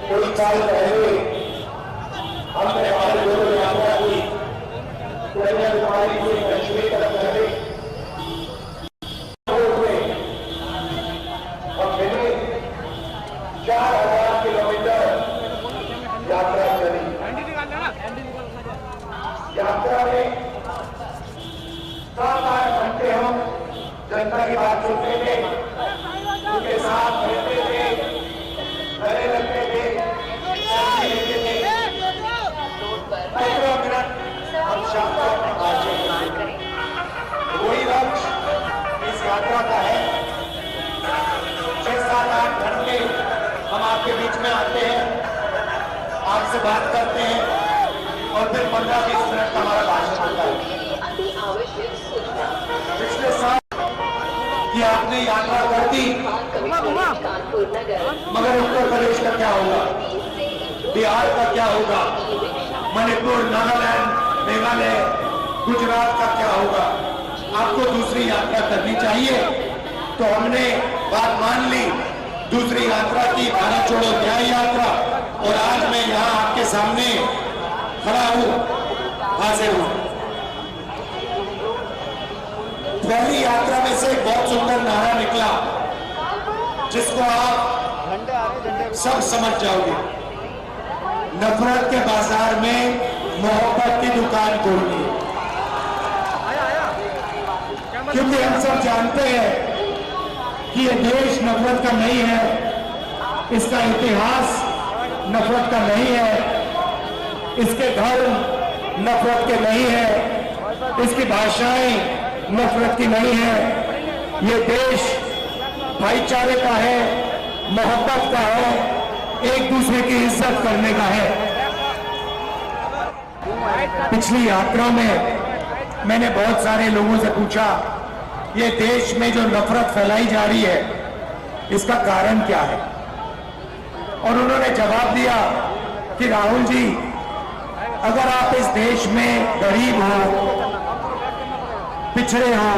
कुछ साल पहले हमने हमारे लोगों ने यात्रा की कन्याकुमारी से कश्मीर तक पहले और मैंने 4000 किलोमीटर यात्रा करी। यात्रा में 7-8 घंटे हम जनता की बात सुनते थे, उनके साथ रहते थे, गले लगते थे, लेते थे। 15 मिनट हम शाम को अपने कार्य करते थे। वही लक्ष्य इस यात्रा का है। 6-7-8 घंटे हम आपके बीच में आते हैं, आपसे बात करते हैं और फिर 15-20 मिनट का हमारा भाषण होता है। पिछले साल कि आपने यात्रा कर दी, मगर उत्तर प्रदेश का क्या होगा, बिहार का क्या होगा, मणिपुर, नागालैंड, मेघालय, गुजरात का क्या होगा। आपको दूसरी यात्रा करनी चाहिए। तो हमने बात मान ली, दूसरी यात्रा की, भारत छोड़ो न्याय यात्रा। और आज मैं यहाँ आपके सामने खड़ा हूँ, हाजिर हूँ। पहली यात्रा में से एक बहुत सुंदर नारा निकला जिसको आप सब समझ जाओगे। नफरत के बाजार में मोहब्बत की दुकान खोलनी। क्योंकि हम सब जानते हैं कि ये देश नफरत का नहीं है, इसका इतिहास नफरत का नहीं है, इसके धर्म नफरत के नहीं है, इसकी भाषाएं नफरत की नहीं है। ये देश भाईचारे का है, मोहब्बत का है, एक दूसरे की इज्जत करने का है। पिछली यात्रा में मैंने बहुत सारे लोगों से पूछा, ये देश में जो नफरत फैलाई जा रही है इसका कारण क्या है। और उन्होंने जवाब दिया कि राहुल जी, अगर आप इस देश में गरीब हो, पिछड़े हो,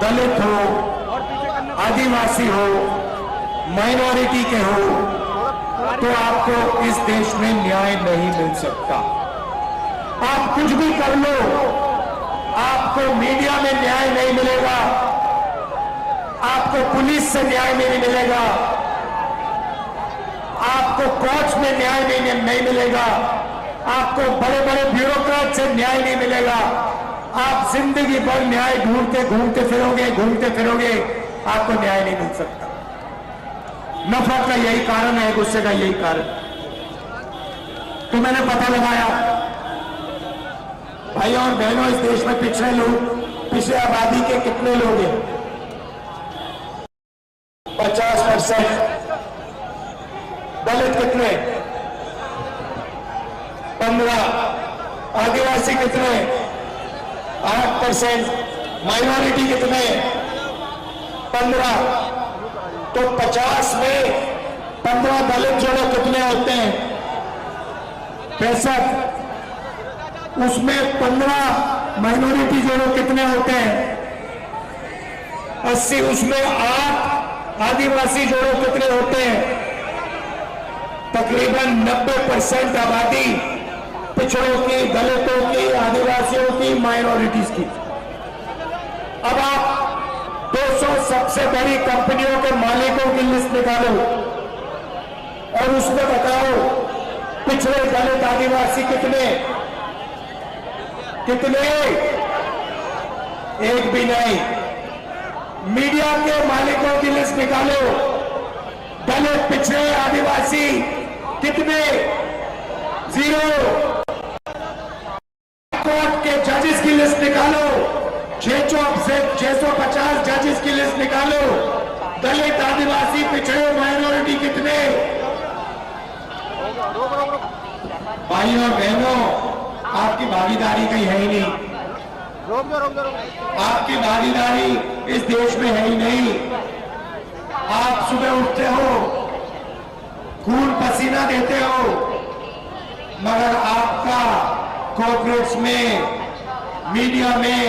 दलित हो, आदिवासी हो, माइनॉरिटी के हो, तो आपको इस देश में न्याय नहीं मिल सकता। आप कुछ भी कर लो, आपको मीडिया में न्याय नहीं मिलेगा, आपको पुलिस से न्याय नहीं मिलेगा, आपको कोर्ट्स में न्याय नहीं मिलेगा, आपको बड़े बड़े ब्यूरोक्रेट से न्याय नहीं मिलेगा। आप जिंदगी भर न्याय घूमते फिरोगे, आपको न्याय नहीं मिल सकता। नफरत का यही कारण है, गुस्से का यही कारण। तो मैंने पता लगाया, भाइयों और बहनों, इस देश में पिछड़े लोग, पिछड़े आबादी के कितने लोग हैं? 50%। दलित कितने? 15। आदिवासी कितने? 8%। माइनॉरिटी कितने? 15। तो 50 में 15 दलित जोड़े कितने होते हैं? 65। उसमें 15 माइनॉरिटी जोड़े कितने होते हैं? 80। उसमें 8 आदिवासी जोड़े कितने होते हैं? तकरीबन 90% आबादी पिछड़ों की, दलितों की, आदिवासियों की, माइनॉरिटीज की। अब आप 200 सबसे बड़ी कंपनियों के मालिकों की लिस्ट निकालो और उसमें बताओ पिछड़े, दलित, आदिवासी कितने? एक भी नहीं। मीडिया के मालिकों की लिस्ट निकालो, दलित, पिछड़े, आदिवासी कितने? 0। कोर्ट के जजेस की लिस्ट निकालो, 650 जजेस की लिस्ट निकालो, दलित, आदिवासी, पिछड़े, माइनॉरिटी कितने? भाइयों और बहनों, आपकी भागीदारी कहीं है ही नहीं। आपकी भागीदारी इस देश में है ही नहीं। आप सुबह उठते हो, खून पसीना देते हो, मगर आपका कॉर्पोरेट्स में, मीडिया में,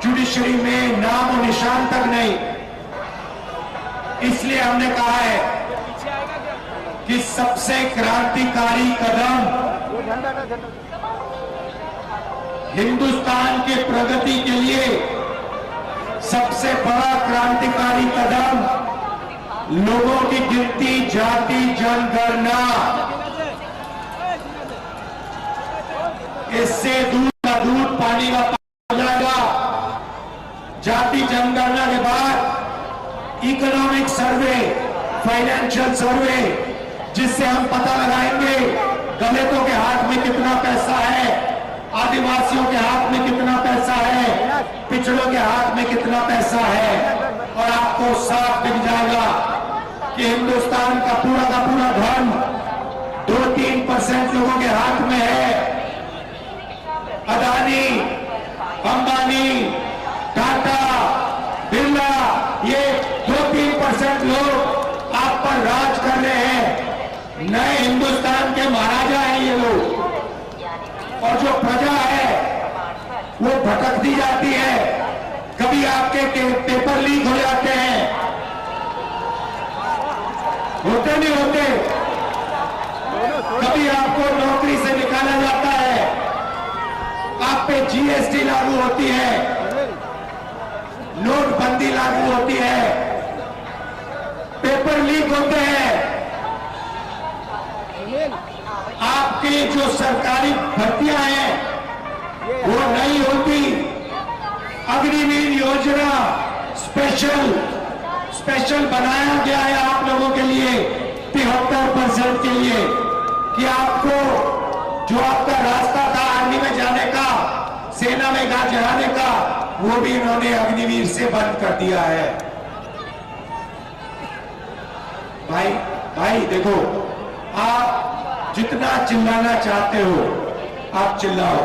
जुडिशरी में नाम और निशान तक नहीं। इसलिए हमने कहा है कि सबसे क्रांतिकारी कदम हिंदुस्तान के प्रगति के लिए सबसे बड़ा क्रांतिकारी कदम लोगों की गिनती, जाति जनगणना, इससे दूध का दूध पानी का पानी हो जाएगा। जाति जनगणना के बाद इकोनॉमिक सर्वे, फाइनेंशियल सर्वे, जिससे हम पता लगाएंगे दलितों के हाथ में कितना पैसा है, आदिवासियों के हाथ में कितना पैसा है, पिछड़ों के हाथ में कितना पैसा है, और आपको साफ दिख जाएगा कि हिंदुस्तान का पूरा धन 2-3% लोगों के हाथ में है। अदानी, अंबानी, टाटा, बिरला, ये 2-3% लोग आप पर राज कर रहे हैं। नए हिंदुस्तान के महाराजा हैं ये लोग, और जो प्रजा है वो भटकती जाती है। कभी आपके पेपर लीक हो जाते हैं, होते नहीं होते, कभी आपको नौकरी से निकाला जाता है, आप पे जीएसटी लागू होती है, नोटबंदी लागू होती है, पेपर लीक होते हैं, आपकी जो सरकारी भर्तियां हैं वो नहीं होती। अग्निवीर योजना स्पेशल बनाया गया है आप लोगों के लिए 73% के लिए, कि आपको जो आपका रास्ता था आर्मी में जाने का, सेना में जाने का, वो भी इन्होंने अग्निवीर से बंद कर दिया है। भाई देखो, आप जितना चिल्लाना चाहते हो आप चिल्लाओ,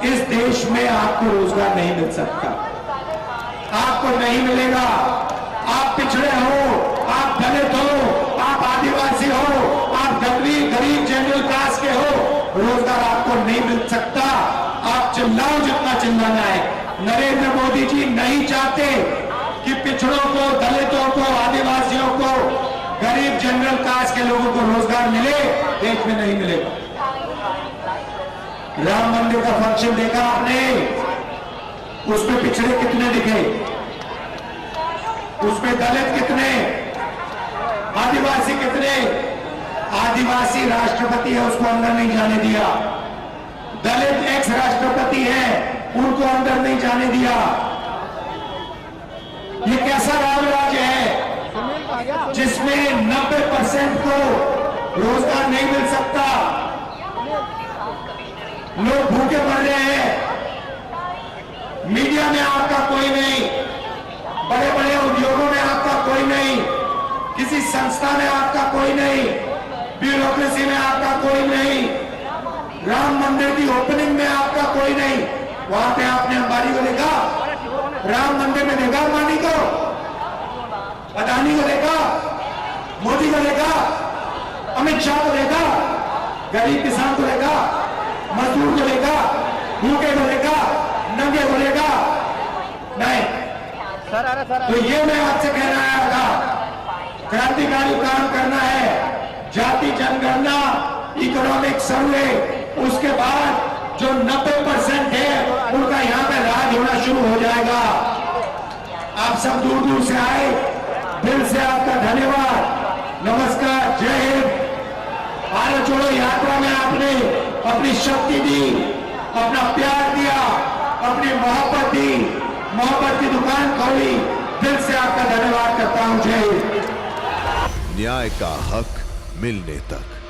इस देश में आपको रोजगार नहीं मिल सकता, आपको नहीं मिलेगा। आप पिछड़े हो, आप दलित हो, आप आदिवासी हो, आप गरीब जनरल क्लास के हो, रोजगार आपको नहीं मिल सकता। आप चिल्लाओ जितना चिल्लाना है। नरेंद्र मोदी जी नहीं चाहते कि पिछड़ों को, दलितों को, आदिवासियों को, गरीब जनरल क्लास के लोगों को रोजगार मिले, देश में नहीं मिलेगा। राम मंदिर का फंक्शन देखा आपने, उसमें पिछड़े कितने दिखे, उसमें दलित कितने, आदिवासी कितने। आदिवासी राष्ट्रपति है, उसको अंदर नहीं जाने दिया। दलित एक्स राष्ट्रपति है, उनको अंदर नहीं जाने दिया। ये कैसा राम राज्य है जिसमें 90% को रोजगार नहीं मिल सकता, लोग भूखे मर रहे हैं। मीडिया में आपका कोई नहीं, बड़े बड़े उद्योगों में आपका कोई नहीं, किसी संस्था में आपका कोई नहीं, ब्यूरोक्रेसी में आपका कोई नहीं, राम मंदिर की ओपनिंग में आपका कोई नहीं। वहां पे आपने अंबानी को देखा, राम मंदिर में देखा अंबानी को, अदानी को देखा, मोदी को देखा, अमित शाह को देखा, गरीब किसान को देखा, मजदूर को देखा, भूखे को देखा, नंगे को देखा? नहीं। तो ये मैं आपसे कहना आया था, क्रांतिकारी काम करना है, जाति जनगणना, इकोनॉमिक सर्वे, उसके बाद जो 90% है उनका यहाँ पे राज होना शुरू हो जाएगा। आप सब दूर दूर से आए, दिल से आपका धन्यवाद, नमस्कार, जय हिंद। भारत जोड़ो यात्रा में आपने अपनी शक्ति दी, अपना प्यार दिया, अपनी मोहब्बत दी, मोहब्बत की दुकान खोली, दिल से आपका धन्यवाद करता हूं। जय हिंद। न्याय का हक मिलने तक।